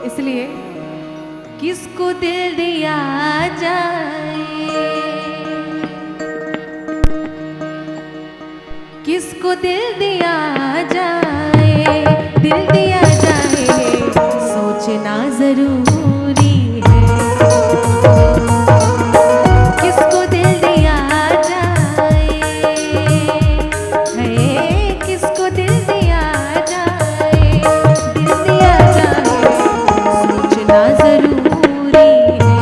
इसलिए किसको दिल दिया जाए, किसको दिल दिया जाए, दिल दिया जाए सोचना जरूरी है। किसको दिल दिया जाए, है किसको दिल दिया जाए, दिल दिया जाए सोचना जरूरी है।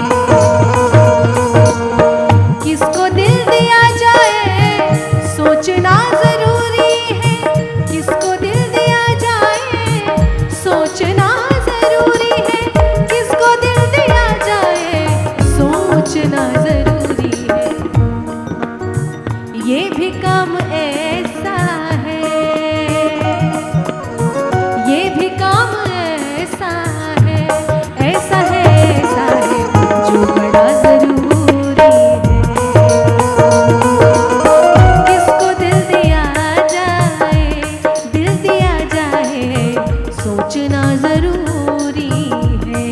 किसको दिल दिया जाए सोचना जरूरी है, किसको दिल दिया जाए सोचना जरूरी है, किसको दिल दिया जाए सोचना जरूरी है। ये भी काम ऐसा है, ये भी काम ऐसा है, ऐसा है, ऐसा है जो बड़ा जरूरी है। किसको दिल दिया जाए, दिल दिया जाए सोचना जरूरी है।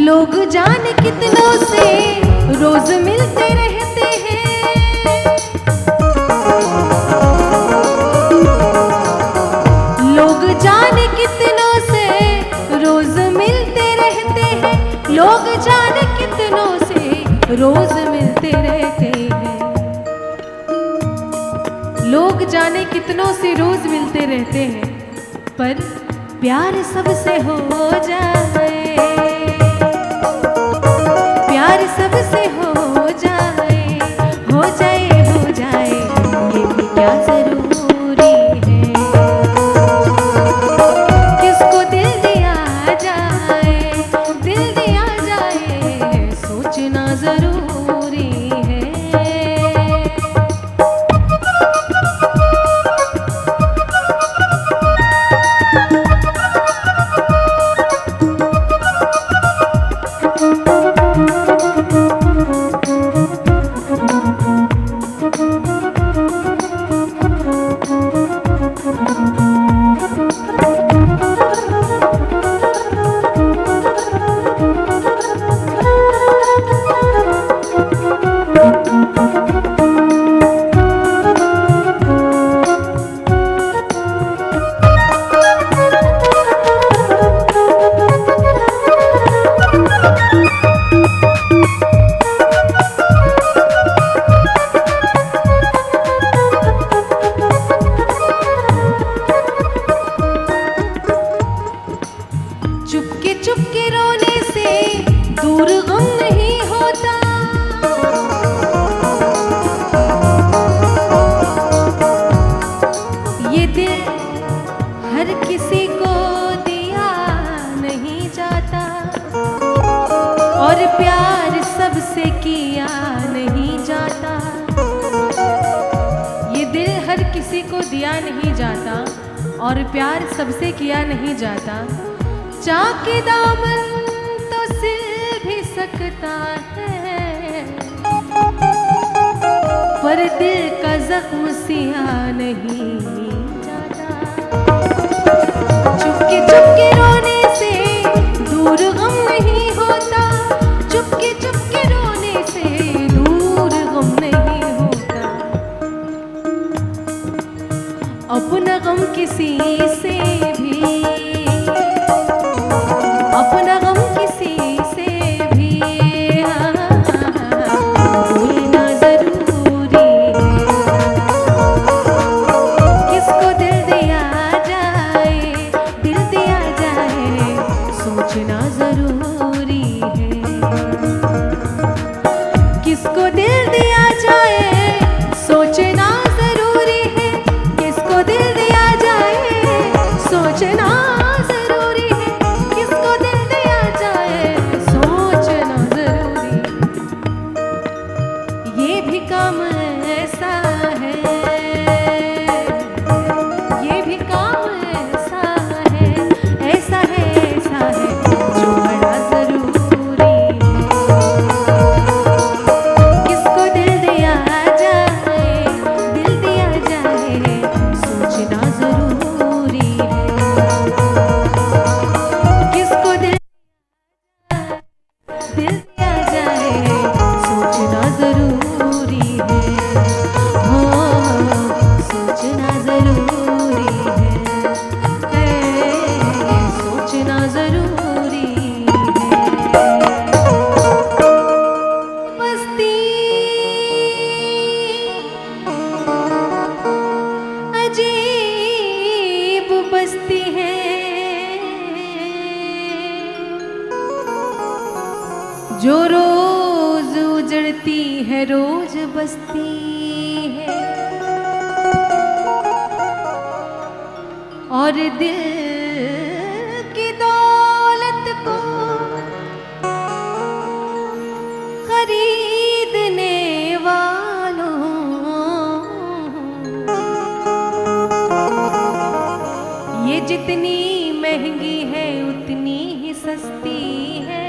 लोग जाने कितनों से रोज मिलते रहते हैं, लोग जाने कितनों से रोज मिलते रहते हैं, लोग जाने कितनों से रोज मिलते रहते हैं, लोग जाने कितनों से रोज मिलते रहते हैं, पर प्यार सबसे हो जाए, प्यार सबसे हो जाए, हो जाए, हो जाए ये भी क्या जरूरी है। किसको दिल दिया जाए, दिल दिया जाए सोचना जरूरी है। चुपके चुपके रोने से दूर गम नहीं होता, ये दिल हर किसी को दिया नहीं जाता, और प्यार सबसे किया नहीं जाता। ये दिल हर किसी को दिया नहीं जाता, और प्यार सबसे किया नहीं जाता। चाके दामन तो सिल भी सकता है, पर दिल का जख्म सिया नहीं जाता। चुपके चुपके रोने से दूर गम नहीं होता, चुपके चुपके रोने से दूर गम नहीं होता। अपना गम किसी से भी, अपना गम किसी से भी भूलना जरूरी है। किसको दिल दिया जाए, दिल दिया जाए सोचना जरूरी है। किसको दिल दिया जाए सोचना जरूरी है, किसको दिल दिया जाए सोचना जरूरी है, किसको दिल दिया जाए सोचना जरूरी। ये भी काम ऐसा है, ये भी काम ऐसा है, ऐसा है, ऐसा है जो बड़ा जरूरी है। किसको दिल दिया जाए, दिल दिया जाए सोचना जरूरी है। किसको दिल दिया जाए सोचना जरूरी है। हो सोचना जरूरी है, सोचना जरूरी है। बस्ती अजीब बस्ती है, जो रोज उजड़ती है रोज बसती है, और दिल की दौलत को खरीदने वालों, ये जितनी महंगी है उतनी ही सस्ती है।